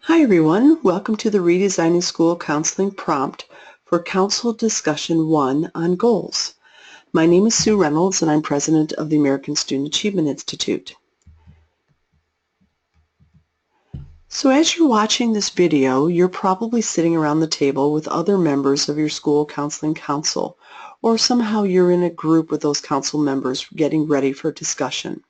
Hi everyone, welcome to the Redesigning School Counseling Prompt for Council Discussion 1 on Goals. My name is Sue Reynolds and I'm president of the American Student Achievement Institute. So as you're watching this video, you're probably sitting around the table with other members of your school counseling council, or somehow you're in a group with those council members getting ready for discussion.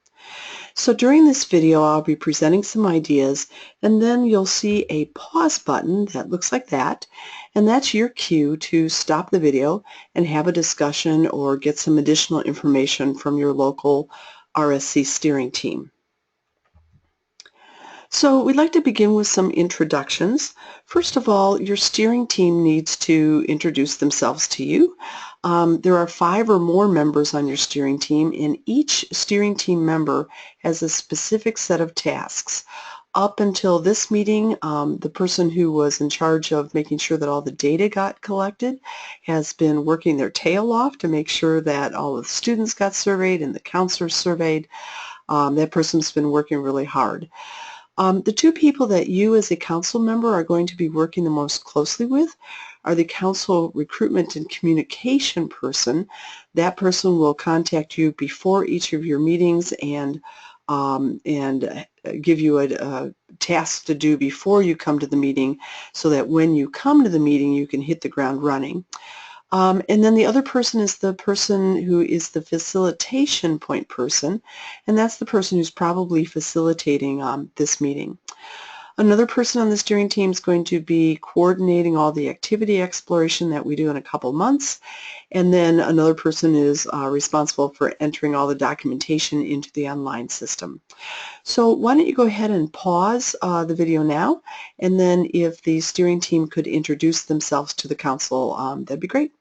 So during this video, I'll be presenting some ideas, and then you'll see a pause button that looks like that, and that's your cue to stop the video and have a discussion or get some additional information from your local RSC steering team. So we'd like to begin with some introductions. First of all, your steering team needs to introduce themselves to you. There are 5 or more members on your steering team, and each steering team member has a specific set of tasks. Up until this meeting, the person who was in charge of making sure that all the data got collected has been working their tail off to make sure that all of the students got surveyed and the counselors surveyed. That person's been working really hard. The 2 people that you as a council member are going to be working the most closely with are the council recruitment and communication person. That person will contact you before each of your meetings and give you a task to do before you come to the meeting so that when you come to the meeting you can hit the ground running. And then the other person is the person who is the facilitation point person, and that's the person who's probably facilitating this meeting. Another person on the steering team is going to be coordinating all the activity exploration that we do in a couple months, and then another person is responsible for entering all the documentation into the online system. So why don't you go ahead and pause the video now, and then if the steering team could introduce themselves to the council, that'd be great.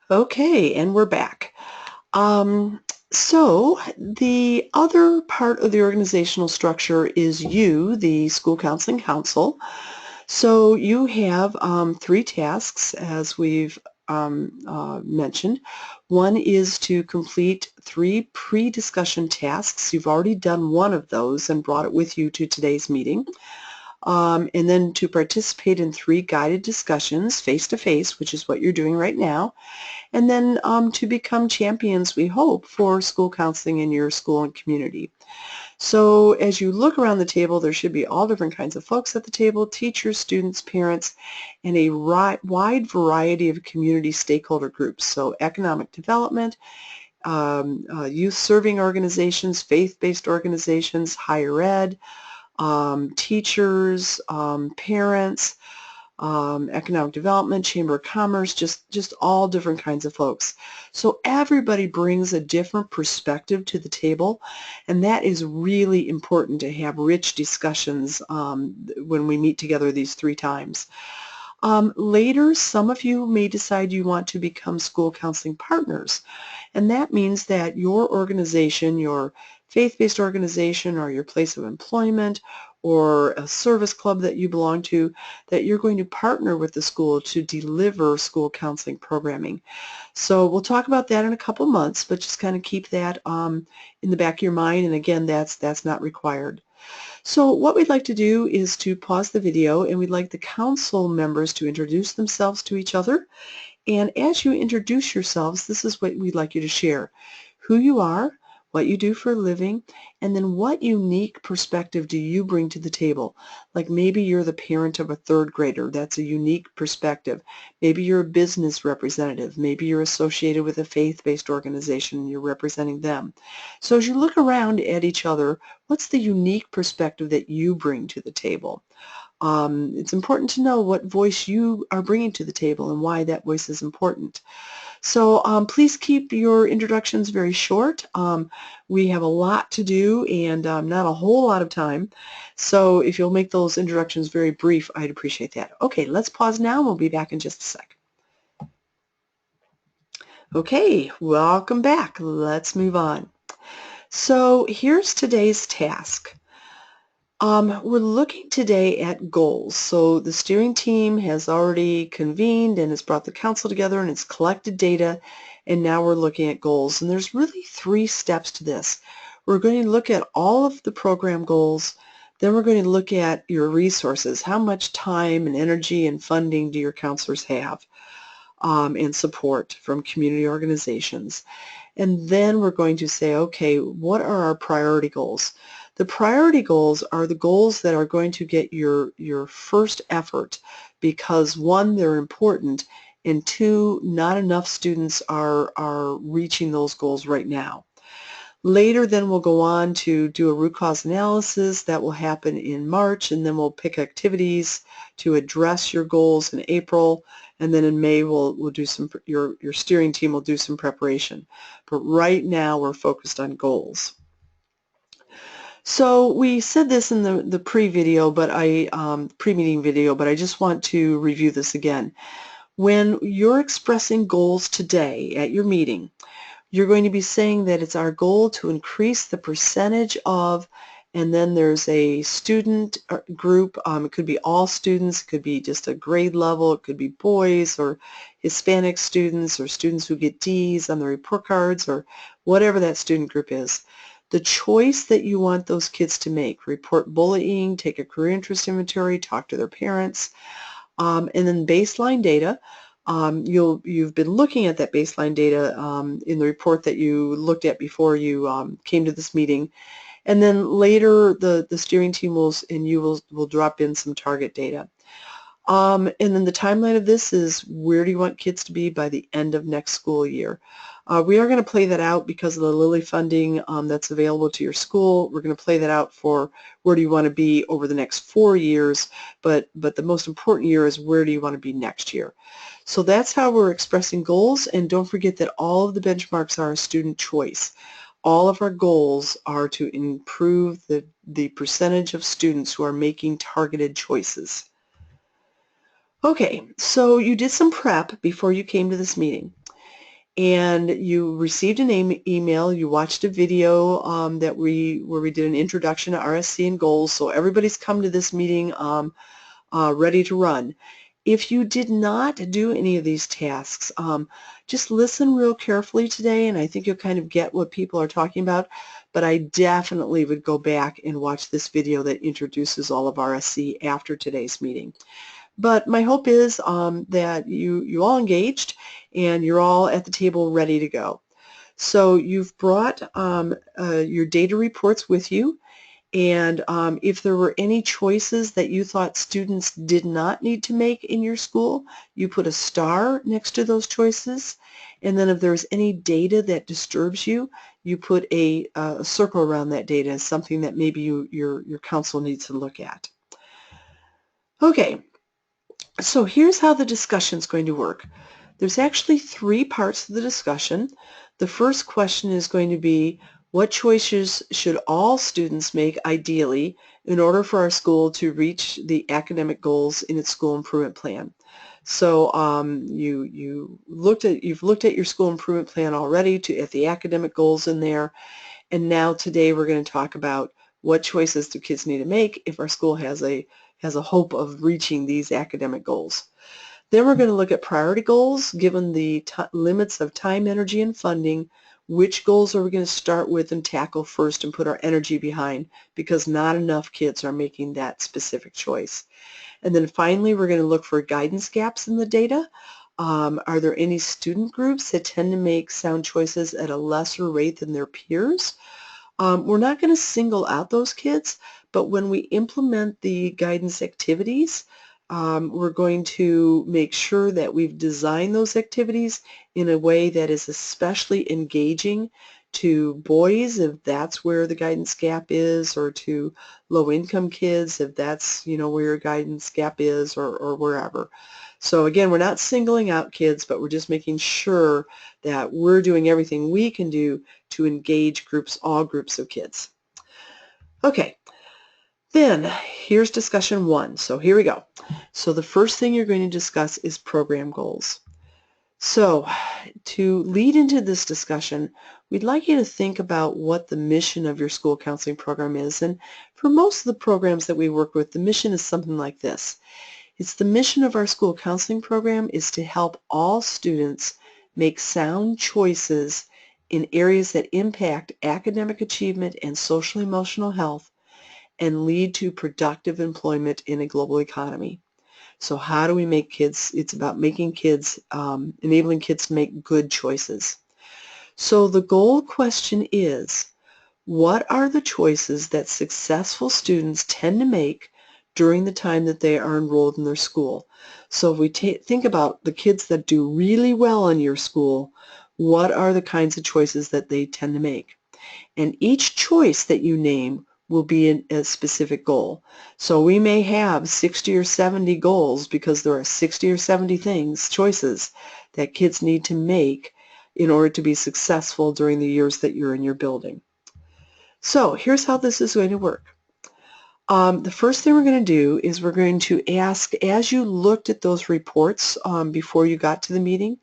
Okay, and we're back. So the other part of the organizational structure is you, the School Counseling Council. So you have 3 tasks, as we've mentioned. One is to complete 3 pre-discussion tasks. You've already done one of those and brought it with you to today's meeting. And then to participate in 3 guided discussions face-to-face, which is what you're doing right now. And then to become champions, we hope, for school counseling in your school and community. So as you look around the table, there should be all different kinds of folks at the table: teachers, students, parents, and a wide variety of community stakeholder groups. So economic development, youth serving organizations, faith-based organizations, higher ed, teachers, parents, economic development, chamber of commerce, just all different kinds of folks. So everybody brings a different perspective to the table, and that is really important to have rich discussions when we meet together these 3 times. Later, some of you may decide you want to become school counseling partners, and that means that your organization, your faith-based organization or your place of employment or a service club that you belong to, that you're going to partner with the school to deliver school counseling programming. So we'll talk about that in a couple months, but just kind of keep that in the back of your mind, and again, that's not required. So what we'd like to do is to pause the video, and we'd like the council members to introduce themselves to each other. And as you introduce yourselves, this is what we'd like you to share: who you are, what you do for a living, and then what unique perspective do you bring to the table. Like maybe you're the parent of a 3rd grader. That's a unique perspective. Maybe you're a business representative. Maybe you're associated with a faith-based organization and you're representing them. So as you look around at each other, what's the unique perspective that you bring to the table? It's important to know what voice you are bringing to the table and why that voice is important. So please keep your introductions very short. We have a lot to do and not a whole lot of time. So if you'll make those introductions very brief, I'd appreciate that. Okay, let's pause now. We'll be back in just a sec. Okay, welcome back. Let's move on. So here's today's task. We're looking today at goals. So the steering team has already convened and has brought the council together and it's collected data, and now we're looking at goals. And there's really 3 steps to this. We're going to look at all of the program goals, Then we're going to look at your resources. How much time and energy and funding do your counselors have, and support from community organizations? And then we're going to say, okay, what are our priority goals? The priority goals are the goals that are going to get your first effort because, one, they're important, and two, not enough students are reaching those goals right now. Later, then we'll go on to do a root cause analysis. That will happen in March, and then we'll pick activities to address your goals in April, and then in May we'll do some, your steering team will do some preparation. But right now we're focused on goals. So we said this in the pre-video, but pre-meeting video, but I just want to review this again. When you're expressing goals today at your meeting, you're going to be saying that it's our goal to increase the percentage of, and then there's a student group. It could be all students, it could be just a grade level, it could be boys or Hispanic students or students who get D's on the report cards or whatever that student group is. The choice that you want those kids to make: report bullying, take a career interest inventory, talk to their parents, and then baseline data. You've been looking at that baseline data in the report that you looked at before you came to this meeting, and then later the steering team and you will drop in some target data. And then the timeline of this is, where do you want kids to be by the end of next school year? We are going to play that out because of the Lilly funding that's available to your school. We're going to play that out for where do you want to be over the next 4 years, but the most important year is where do you want to be next year. So that's how we're expressing goals, and don't forget that all of the benchmarks are a student choice. All of our goals are to improve the percentage of students who are making targeted choices. Okay, so you did some prep before you came to this meeting, and you received an email, you watched a video where we did an introduction to RSC and goals, so everybody's come to this meeting ready to run. If you did not do any of these tasks, just listen real carefully today, and I think you'll kind of get what people are talking about, but I definitely would go back and watch this video that introduces all of RSC after today's meeting. But my hope is that you all engaged and you're all at the table ready to go. So you've brought your data reports with you, and if there were any choices that you thought students did not need to make in your school, you put a star next to those choices, and then if there's any data that disturbs you, you put a circle around that data as something that maybe your council needs to look at. Okay. So here's how the discussion is going to work. There's actually 3 parts to the discussion. The first question is going to be, what choices should all students make ideally in order for our school to reach the academic goals in its school improvement plan? So you've looked at your school improvement plan already at the academic goals in there, and now today we're going to talk about what choices do kids need to make if our school has a hope of reaching these academic goals. Then we're going to look at priority goals. Given the limits of time, energy, and funding, which goals are we going to start with and tackle first and put our energy behind, because not enough kids are making that specific choice. And then finally, we're going to look for guidance gaps in the data. Are there any student groups that tend to make sound choices at a lesser rate than their peers? We're not going to single out those kids, but when we implement the guidance activities, we're going to make sure that we've designed those activities in a way that is especially engaging to boys, if that's where the guidance gap is, or to low-income kids, if that's where your guidance gap is, or wherever. So again, we're not singling out kids, but we're just making sure that we're doing everything we can do to engage all groups of kids. Okay, then here's discussion 1. So here we go. So the first thing you're going to discuss is program goals. So to lead into this discussion, we'd like you to think about what the mission of your school counseling program is. And for most of the programs that we work with, the mission is something like this. It's the mission of our school counseling program is to help all students make sound choices in areas that impact academic achievement and social emotional health, and lead to productive employment in a global economy. So how do we make kids, it's about making kids, enabling kids to make good choices. So the goal question is, what are the choices that successful students tend to make during the time that they are enrolled in their school? So if we think about the kids that do really well in your school, what are the kinds of choices that they tend to make? And each choice that you name will be a specific goal. So we may have 60 or 70 goals because there are 60 or 70 choices that kids need to make in order to be successful during the years that you're in your building. So here's how this is going to work. The first thing we're going to do is we're going to ask, as you looked at those reports before you got to the meeting,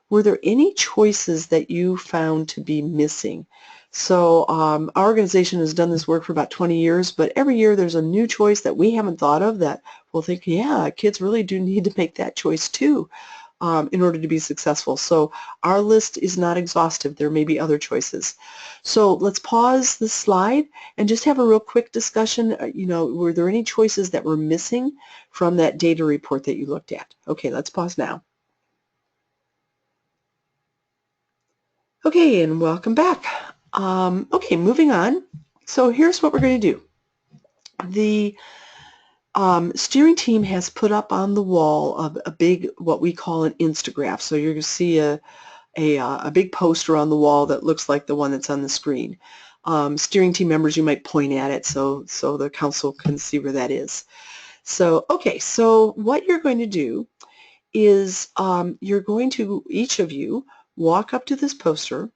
were there any choices that you found to be missing? So our organization has done this work for about 20 years, but every year there's a new choice that we haven't thought of that we'll think, yeah, kids really do need to make that choice too in order to be successful. So our list is not exhaustive. There may be other choices. So let's pause the slide and just have a real quick discussion. Were there any choices that were missing from that data report that you looked at? Okay, let's pause now. Okay, and welcome back. Okay, moving on. So here's what we're going to do. The steering team has put up on the wall a big, what we call an Instagraph. So you're going to see a big poster on the wall that looks like the one that's on the screen. Steering team members, you might point at it so the council can see where that is. So, okay, so what you're going to do is you're going to, each of you, walk up to this poster,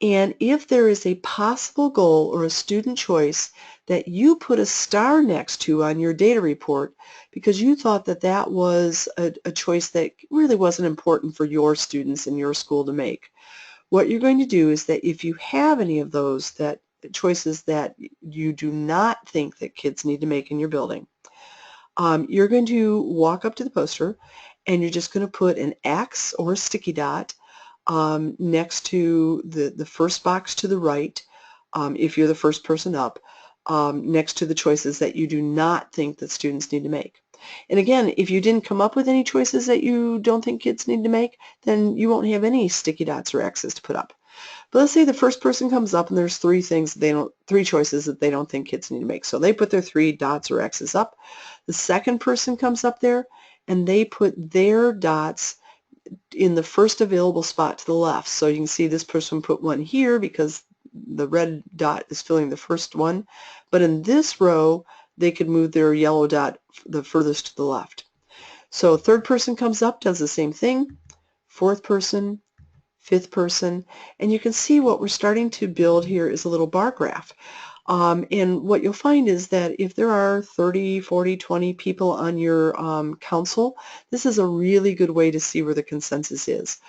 and if there is a possible goal or a student choice that you put a star next to on your data report because you thought that that was a choice that really wasn't important for your students in your school to make, what you're going to do is that if you have any of those choices that you do not think that kids need to make in your building, you're going to walk up to the poster and you're just going to put an X or a sticky dot next to the first box to the right, if you're the first person up, next to the choices that you do not think that students need to make. And again, if you didn't come up with any choices that you don't think kids need to make, then you won't have any sticky dots or X's to put up. But let's say the first person comes up and there's three choices that they don't think kids need to make. So they put their 3 dots or X's up. The second person comes up there and they put their dots in the first available spot to the left. So you can see this person put one here because the red dot is filling the first one. But in this row, they could move their yellow dot the furthest to the left. So third person comes up, does the same thing. Fourth person, fifth person, and you can see what we're starting to build here is a little bar graph. And what you'll find is that if there are 30, 40, 20 people on your council, this is a really good way to see where the consensus is.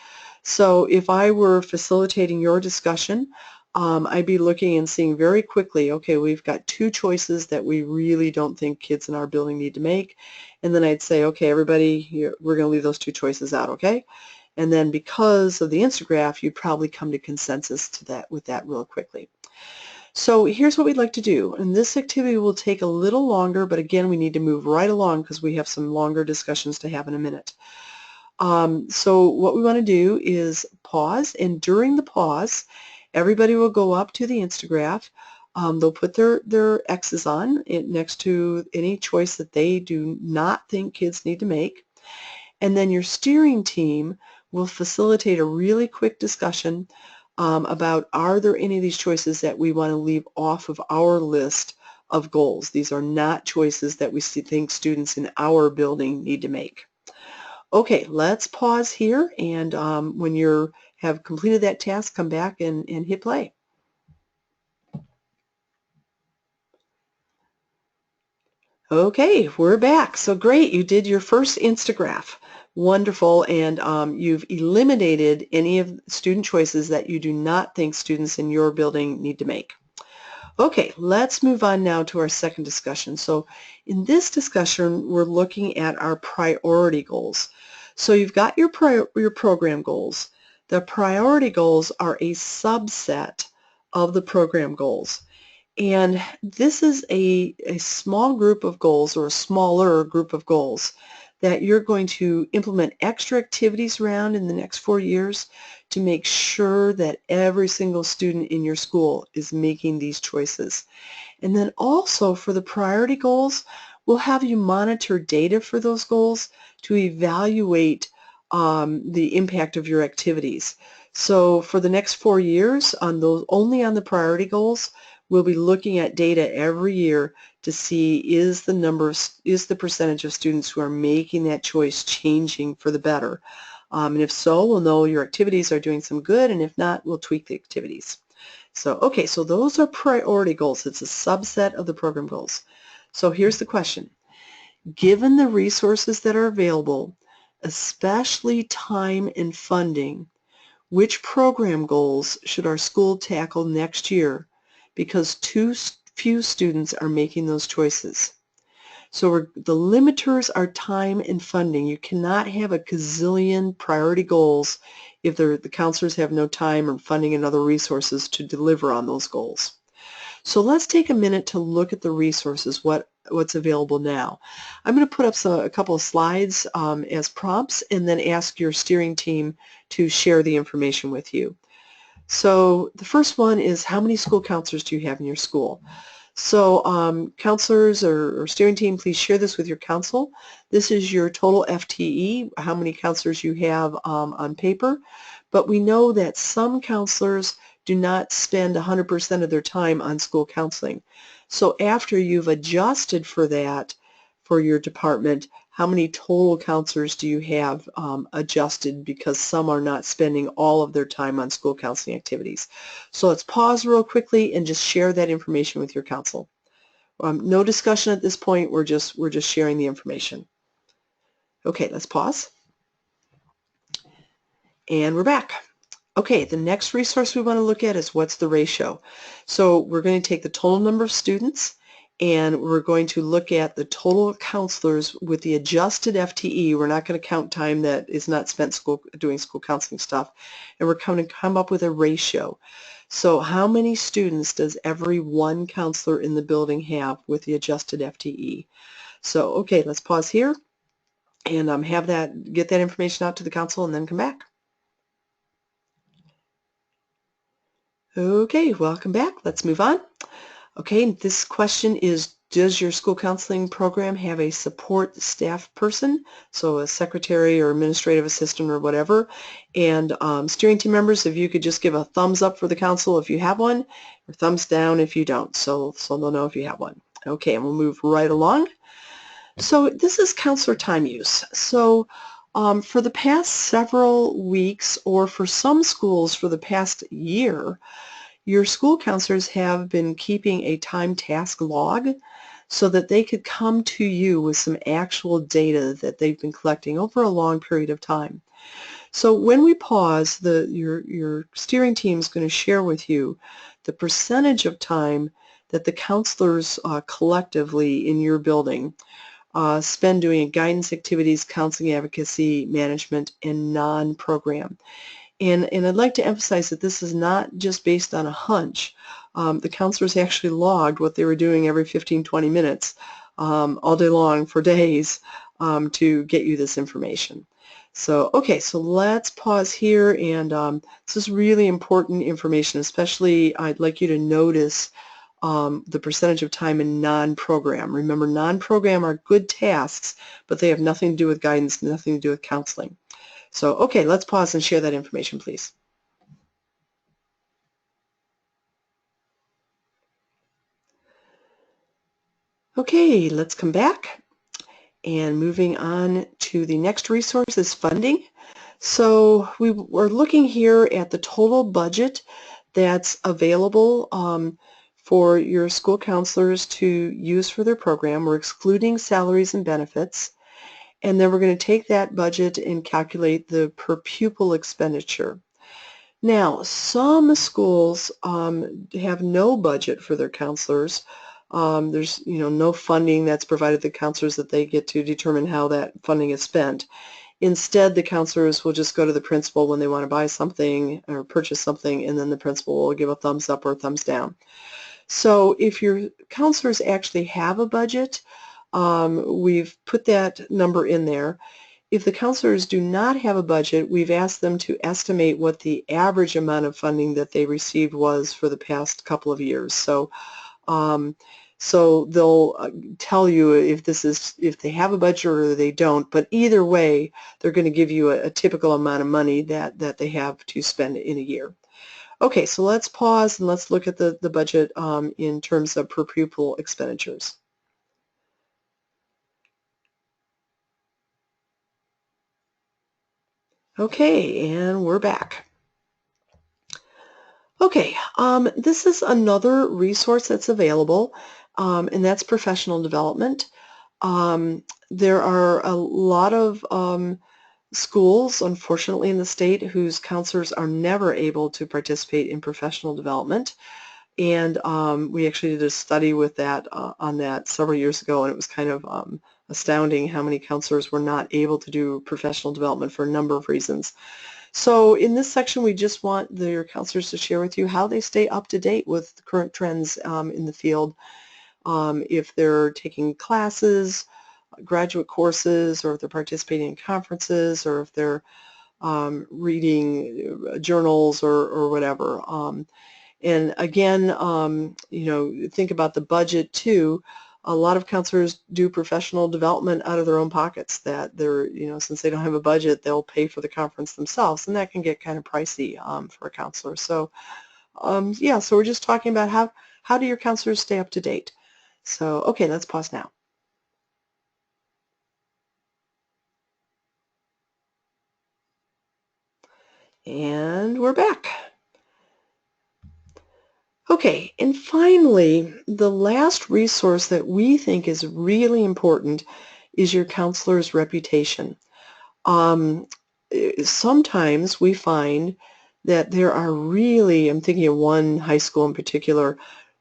So if I were facilitating your discussion, I'd be looking and seeing very quickly, okay, we've got 2 choices that we really don't think kids in our building need to make. And then I'd say, okay, everybody, we're going to leave those 2 choices out, okay? And then because of the Instagraph, you'd probably come to consensus with that real quickly. So here's what we'd like to do, and this activity will take a little longer, but again, we need to move right along because we have some longer discussions to have in a minute. So what we want to do is pause, and during the pause, everybody will go up to the Instagraph. They'll put their X's on it next to any choice that they do not think kids need to make, and then your steering team will facilitate a really quick discussion about, are there any of these choices that we want to leave off of our list of goals? These are not choices that we think students in our building need to make. Okay, let's pause here, and when you have completed that task, come back and hit play. Okay, we're back. So great, you did your first Instagraph. Wonderful, and you've eliminated any of student choices that you do not think students in your building need to make. Okay, let's move on now to our second discussion. So in this discussion, we're looking at our priority goals. So you've got your program goals. The priority goals are a subset of the program goals. And this is a small group of goals, or a smaller group of goals, that you're going to implement extra activities around in the next 4 years to make sure that every single student in your school is making these choices. And then also for the priority goals, we'll have you monitor data for those goals to evaluate the impact of your activities. So for the next 4 years, on those, only on the priority goals, we'll be looking at data every year to see is the percentage of students who are making that choice changing for the better. And if so, we'll know your activities are doing some good, and if not, we'll tweak the activities. So, okay, so those are priority goals. It's a subset of the program goals. So here's the question. Given the resources that are available, especially time and funding, which program goals should our school tackle next year because too few students are making those choices? So the limiters are time and funding. You cannot have a gazillion priority goals if the counselors have no time or funding and other resources to deliver on those goals. So let's take a minute to look at the resources, what's available now. I'm going to put up a couple of slides as prompts and then ask your steering team to share the information with you. So the first one is, how many school counselors do you have in your school? So counselors or steering team, please share this with your council. This is your total FTE, how many counselors you have on paper. But we know that some counselors do not spend 100% of their time on school counseling. So after you've adjusted for that for your department, how many total counselors do you have adjusted because some are not spending all of their time on school counseling activities? So let's pause real quickly and just share that information with your council. No discussion at this point. We're just sharing the information. Okay, let's pause. And we're back. Okay, the next resource we want to look at is what's the ratio. So we're going to take the total number of students, and we're going to look at the total counselors with the adjusted FTE. We're not going to count time that is not spent doing school counseling stuff, and we're going to come up with a ratio. So how many students does every one counselor in the building have with the adjusted FTE? So okay, let's pause here and get that information out to the council and then come back. Okay, welcome back. Let's move on. Okay, this question is, does your school counseling program have a support staff person, so a secretary or administrative assistant or whatever? And steering team members, if you could just give a thumbs up for the council if you have one, or thumbs down if you don't, so they'll know if you have one. Okay, and we'll move right along. So this is counselor time use. So for the past several weeks, or for some schools for the past year, your school counselors have been keeping a time task log so that they could come to you with some actual data that they've been collecting over a long period of time. So when we pause, your steering team is going to share with you the percentage of time that the counselors collectively in your building spend doing guidance activities, counseling advocacy, management, and non-program. And I'd like to emphasize that this is not just based on a hunch. The counselors actually logged what they were doing every 15-20 minutes all day long for days to get you this information. So okay, so let's pause here, and this is really important information. Especially I'd like you to notice the percentage of time in non-program. Remember, non-program are good tasks, but they have nothing to do with guidance, nothing to do with counseling. So, okay, let's pause and share that information, please. Okay, let's come back. And moving on to the next resource is funding. So we're looking here at the total budget that's available for your school counselors to use for their program. We're excluding salaries and benefits. And then we're going to take that budget and calculate the per pupil expenditure. Now, some schools have no budget for their counselors. There's no funding that's provided to the counselors that they get to determine how that funding is spent. Instead, the counselors will just go to the principal when they want to buy something or purchase something, and then the principal will give a thumbs up or a thumbs down. So if your counselors actually have a budget, we've put that number in there. If the counselors do not have a budget, we've asked them to estimate what the average amount of funding that they received was for the past couple of years. Um, so they'll tell you if they have a budget or they don't, but either way, they're going to give you a typical amount of money that they have to spend in a year. Okay, so let's pause and let's look at the budget in terms of per pupil expenditures. Okay, and we're back. Okay, this is another resource that's available, and that's professional development. There are a lot of schools, unfortunately, in the state whose counselors are never able to participate in professional development. And we actually did a study with that on that several years ago, and it was kind of astounding how many counselors were not able to do professional development for a number of reasons. So in this section, we just want your counselors to share with you how they stay up to date with the current trends in the field, if they're taking classes, graduate courses, or if they're participating in conferences, or if they're reading journals or whatever. And again, you know, think about the budget too. A lot of counselors do professional development out of their own pockets, that they're, you know, since they don't have a budget, they'll pay for the conference themselves, and that can get kind of pricey for a counselor. So yeah, so we're just talking about how do your counselors stay up to date. So okay, let's pause now. And we're back. Okay, and finally, the last resource that we think is really important is your counselor's reputation. Sometimes we find that there are really, I'm thinking of one high school in particular,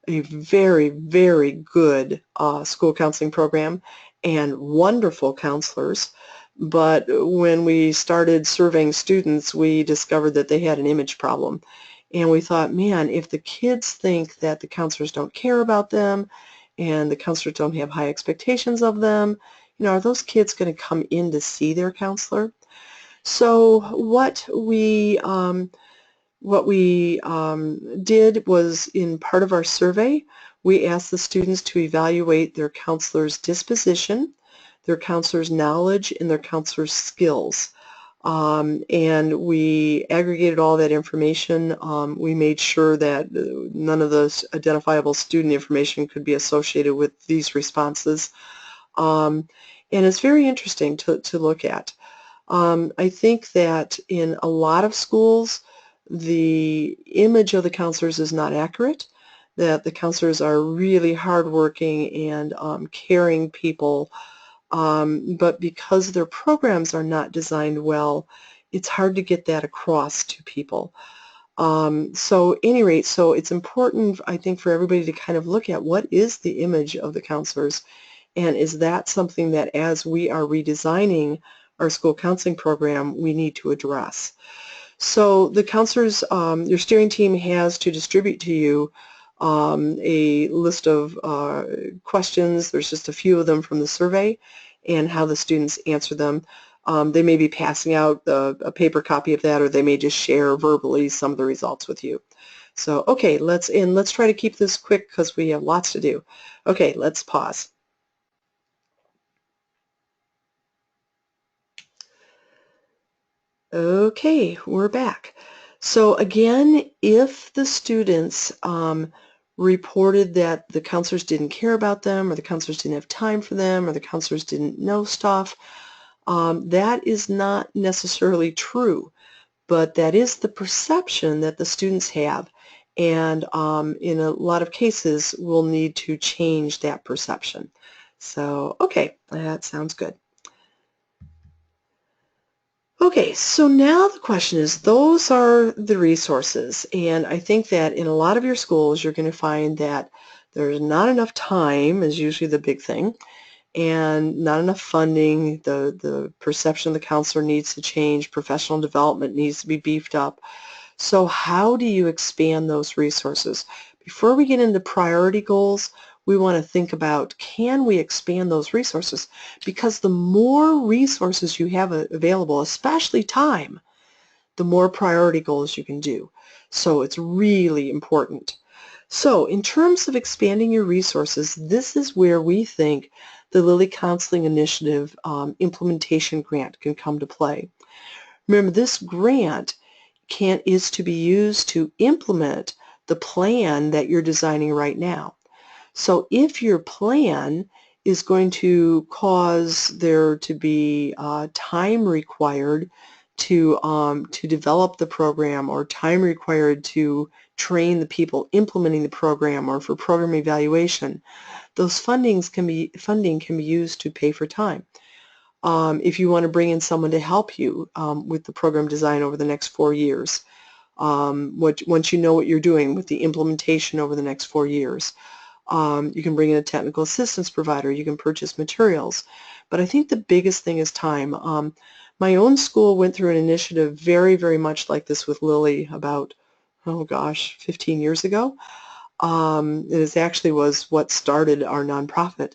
a very, very good school counseling program and wonderful counselors. But when we started surveying students, we discovered that they had an image problem. And we thought, man, if the kids think that the counselors don't care about them and the counselors don't have high expectations of them, you know, are those kids going to come in to see their counselor? So what we did was, in part of our survey, we asked the students to evaluate their counselor's disposition, their counselor's knowledge, and their counselor's skills. And we aggregated all that information. We made sure that none of the identifiable student information could be associated with these responses. And it's very interesting to look at. I think that in a lot of schools, the image of the counselors is not accurate, that the counselors are really hardworking and caring people, but because their programs are not designed well, it's hard to get that across to people. So at any rate, so it's important, I think, for everybody to kind of look at what is the image of the counselors, and is that something that as we are redesigning our school counseling program, we need to address. So the counselors, your steering team has to distribute to you a list of questions. There's just a few of them from the survey and how the students answer them. They may be passing out a paper copy of that, or they may just share verbally some of the results with you. So okay, let's try to keep this quick because we have lots to do. Okay, let's pause. Okay, we're back. So again, if the students reported that the counselors didn't care about them, or the counselors didn't have time for them, or the counselors didn't know stuff, that is not necessarily true, but that is the perception that the students have. And in a lot of cases, we'll need to change that perception. So, okay, that sounds good. Okay, so now the question is, those are the resources, and I think that in a lot of your schools you're going to find that there's not enough time is usually the big thing, and not enough funding. The perception of the counselor needs to change, professional development needs to be beefed up. So how do you expand those resources? Before we get into priority goals, we want to think about, can we expand those resources? Because the more resources you have available, especially time, the more priority goals you can do. So it's really important. So in terms of expanding your resources, this is where we think the Lilly Counseling Initiative implementation grant can come to play. Remember, this grant is to be used to implement the plan that you're designing right now. So if your plan is going to cause there to be time required to develop the program, or time required to train the people implementing the program, or for program evaluation, those funding can be used to pay for time. If you want to bring in someone to help you with the program design over the next 4 years, once you know what you're doing with the implementation over the next 4 years, you can bring in a technical assistance provider, you can purchase materials. But I think the biggest thing is time. My own school went through an initiative very, very much like this with Lilly about, oh gosh, 15 years ago. It actually was what started our nonprofit.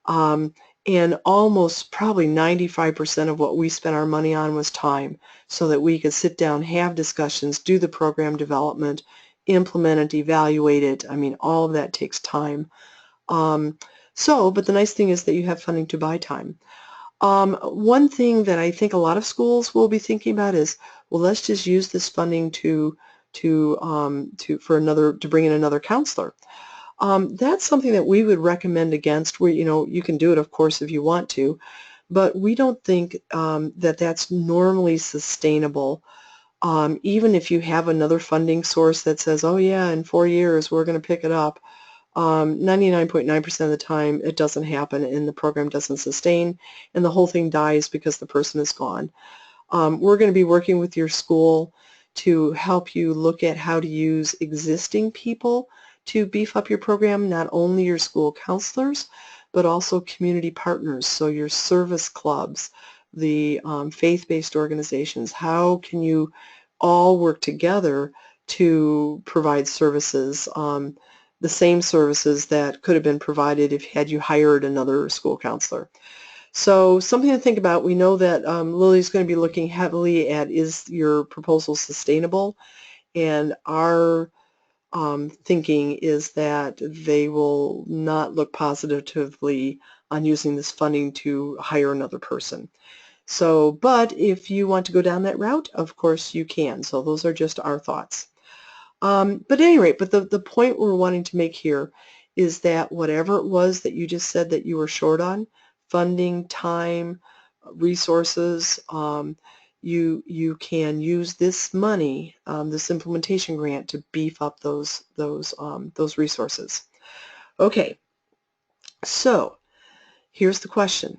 Um, and almost probably 95% of what we spent our money on was time, so that we could sit down, have discussions, do the program development, implement it, evaluate it. I mean, all of that takes time. But the nice thing is that you have funding to buy time. One thing that I think a lot of schools will be thinking about is, well, let's just use this funding to bring in another counselor. That's something that we would recommend against. Where, you can do it, of course, if you want to, but we don't think that that's normally sustainable. Even if you have another funding source that says, oh yeah, in 4 years we're going to pick it up, 99.9% of the time it doesn't happen, and the program doesn't sustain, and the whole thing dies because the person is gone. We're going to be working with your school to help you look at how to use existing people to beef up your program, not only your school counselors, but also community partners, so your service clubs, the faith-based organizations. How can you all work together to provide services, the same services that could have been provided had you hired another school counselor? So something to think about. We know that Lily's going to be looking heavily at, is your proposal sustainable? And our thinking is that they will not look positively on using this funding to hire another person. So, but if you want to go down that route, of course you can. So those are just our thoughts. But at any rate, the point we're wanting to make here is that whatever it was that you just said that you were short on, funding, time, resources, you can use this money, this implementation grant, to beef up those resources. Okay, so here's the question.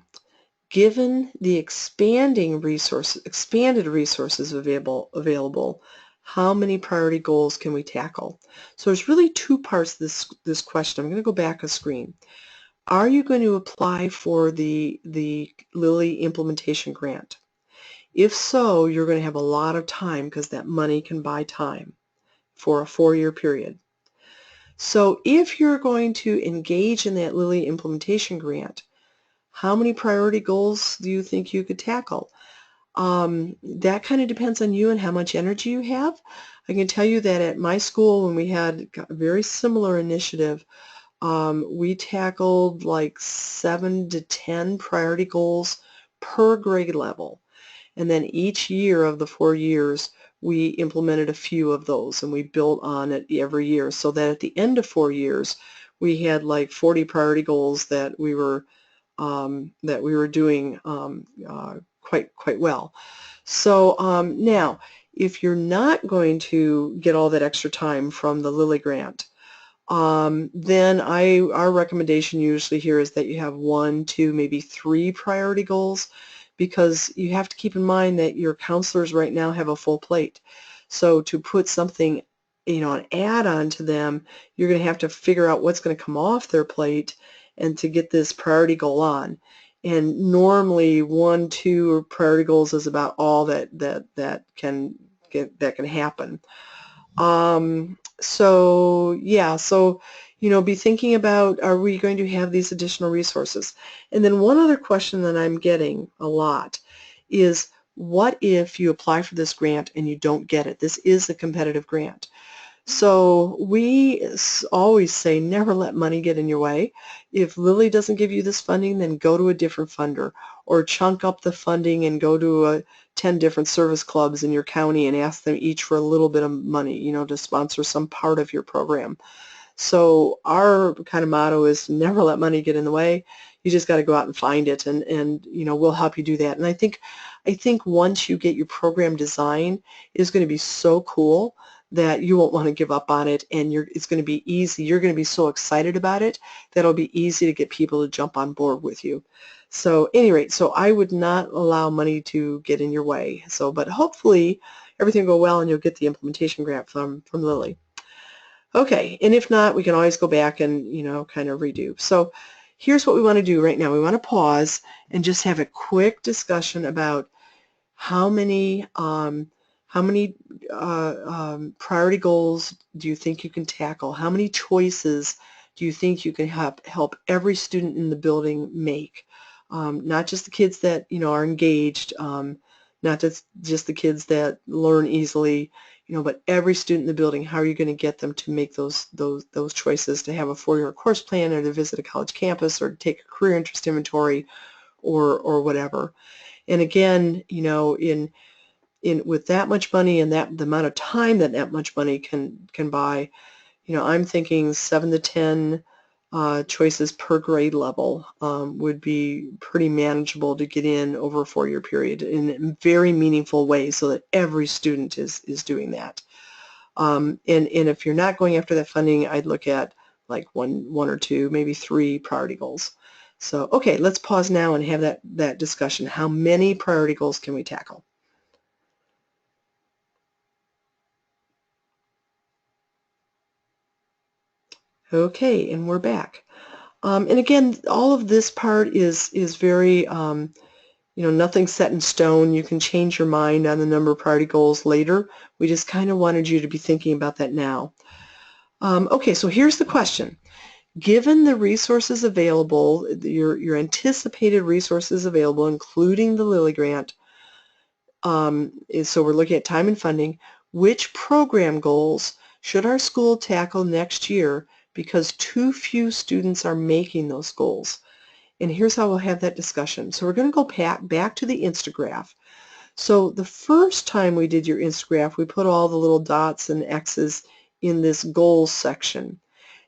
Given the expanded resources available, how many priority goals can we tackle? So there's really two parts to this question. I'm going to go back a screen. Are you going to apply for the Lilly implementation grant? If so, you're going to have a lot of time, because that money can buy time for a 4-year period. So if you're going to engage in that Lilly implementation grant, how many priority goals do you think you could tackle? That kind of depends on you and how much energy you have. I can tell you that at my school, when we had a very similar initiative, we tackled like 7 to 10 priority goals per grade level. And then each year of the 4 years, we implemented a few of those, and we built on it every year, so that at the end of 4 years, we had like 40 priority goals that we were doing quite well. So now, if you're not going to get all that extra time from the Lilly grant, then our recommendation usually here is that you have 1, 2, maybe 3 priority goals, because you have to keep in mind that your counselors right now have a full plate. So to put something, an add-on to them, you're going to have to figure out what's going to come off their plate and to get this priority goal on. And normally 1, 2 priority goals is about all that can happen. So yeah, so be thinking about, are we going to have these additional resources? And then one other question that I'm getting a lot is, what if you apply for this grant and you don't get it? This is a competitive grant. So we always say, never let money get in your way. If Lilly doesn't give you this funding, then go to a different funder, or chunk up the funding and go to 10 different service clubs in your county and ask them each for a little bit of money, to sponsor some part of your program. So our kind of motto is never let money get in the way. You just got to go out and find it, and we'll help you do that. And I think once you get your program design, it's going to be so cool that you won't want to give up on it, and it's going to be easy. You're going to be so excited about it that it'll be easy to get people to jump on board with you. So at any rate, so I would not allow money to get in your way. So, but hopefully everything will go well and you'll get the implementation grant from Lilly. Okay, and if not, we can always go back and, kind of redo. So here's what we want to do right now. We want to pause and just have a quick discussion about how many priority goals do you think you can tackle? How many choices do you think you can help every student in the building make? Not just the kids that are engaged, not just the kids that learn easily, but every student in the building. How are you going to get them to make those choices, to have a 4-year course plan, or to visit a college campus, or to take a career interest inventory, or whatever? And again, with that much money and the amount of time that much money can buy, I'm thinking 7 to 10 choices per grade level would be pretty manageable to get in over a 4-year period in very meaningful ways, so that every student is doing that. And if you're not going after that funding, I'd look at like one or two, maybe 3 priority goals. So okay, let's pause now and have that discussion. How many priority goals can we tackle? Okay, and we're back. And again, all of this part is very, nothing set in stone. You can change your mind on the number of priority goals later. We just kind of wanted you to be thinking about that now. Okay, so here's the question. Given the resources available, your anticipated resources available, including the Lilly grant, so we're looking at time and funding, which program goals should our school tackle next year because too few students are making those goals? And here's how we'll have that discussion. So we're going to go back to the Instagraph. So the first time we did your Instagraph, we put all the little dots and X's in this goals section.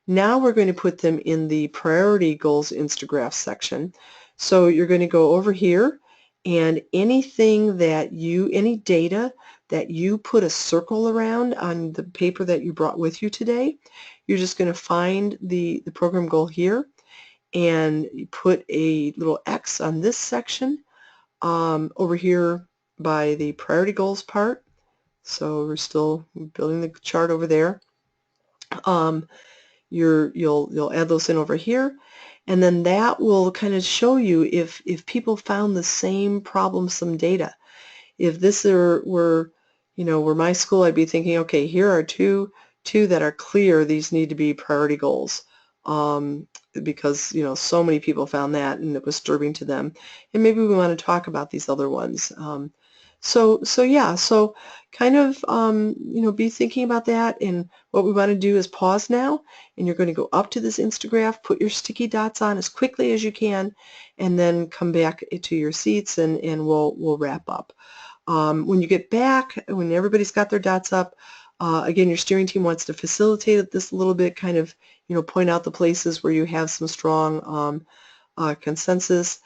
Now we're going to put them in the priority goals Instagraph section. So you're going to go over here, and any data that you put a circle around on the paper that you brought with you today, you're just going to find the program goal here, and you put a little X on this section over here by the priority goals part. So we're still building the chart over there. You'll add those in over here, and then that will kind of show you if people found the same problemsome data. If this were my school, I'd be thinking, okay, here are two that are clear. These need to be priority goals, because so many people found that and it was disturbing to them, and maybe we want to talk about these other ones. So yeah, so kind of be thinking about that. And what we want to do is pause now, and you're going to go up to this Instagraph, put your sticky dots on as quickly as you can, and then come back to your seats, and we'll wrap up. When you get back, when everybody's got their dots up, again, your steering team wants to facilitate this a little bit, kind of point out the places where you have some strong consensus,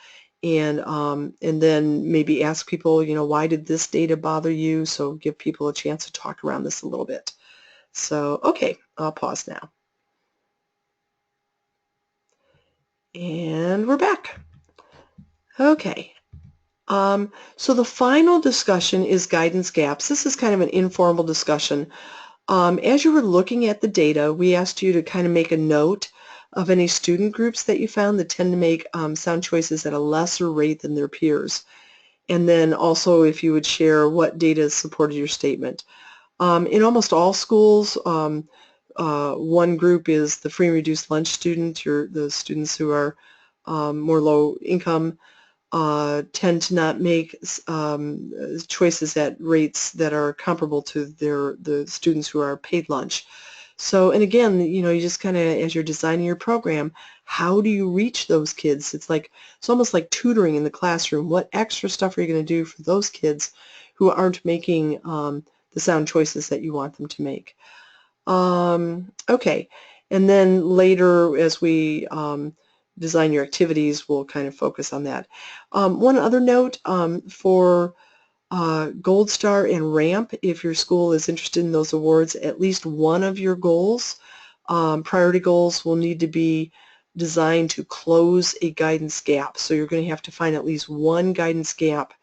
and then maybe ask people, why did this data bother you? So give people a chance to talk around this a little bit. So okay, I'll pause now. And we're back. Okay. So the final discussion is guidance gaps. This is kind of an informal discussion. As you were looking at the data, we asked you to kind of make a note of any student groups that you found that tend to make sound choices at a lesser rate than their peers. And then also if you would share what data supported your statement. In almost all schools, One group is the free and reduced lunch student. The students who are more low income tend to not make choices at rates that are comparable to the students who are paid lunch. So, and again, you know, you just kind of, as you're designing your program, how do you reach those kids? It's almost like tutoring in the classroom. What extra stuff are you going to do for those kids who aren't making the sound choices that you want them to make? Okay, and then later as we design your activities, we'll kind of focus on that. One other note for Gold Star and RAMP, if your school is interested in those awards, at least one of your goals, priority goals, will need to be designed to close a guidance gap. So you're going to have to find at least one guidance gap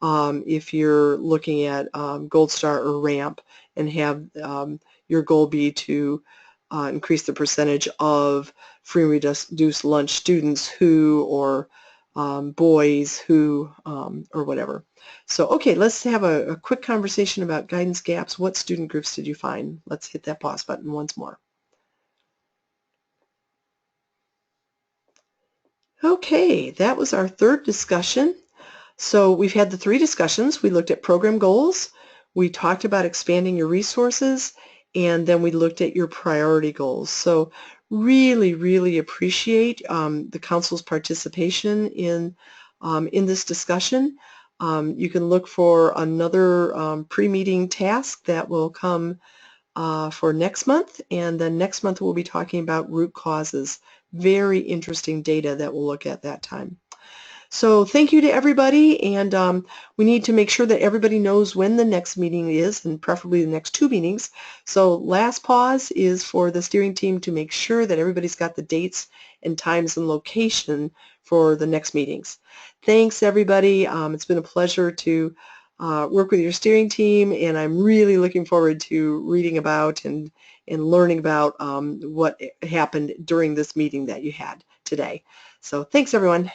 if you're looking at Gold Star or RAMP, and have your goal be to increase the percentage of free and reduced lunch students who, or boys who, or whatever. So, okay, let's have a quick conversation about guidance gaps. What student groups did you find? Let's hit that pause button once more. Okay, that was our third discussion. So we've had the three discussions. We looked at program goals, we talked about expanding your resources, and then we looked at your priority goals. So really, really appreciate the council's participation in this discussion. You can look for another pre-meeting task that will come for next month, and then next month we'll be talking about root causes. Very interesting data that we'll look at that time. So thank you to everybody, and we need to make sure that everybody knows when the next meeting is, and preferably the next 2 meetings. So last pause is for the steering team to make sure that everybody's got the dates and times and location for the next meetings. Thanks everybody. It's been a pleasure to work with your steering team, and I'm really looking forward to reading about and learning about what happened during this meeting that you had today. So thanks everyone.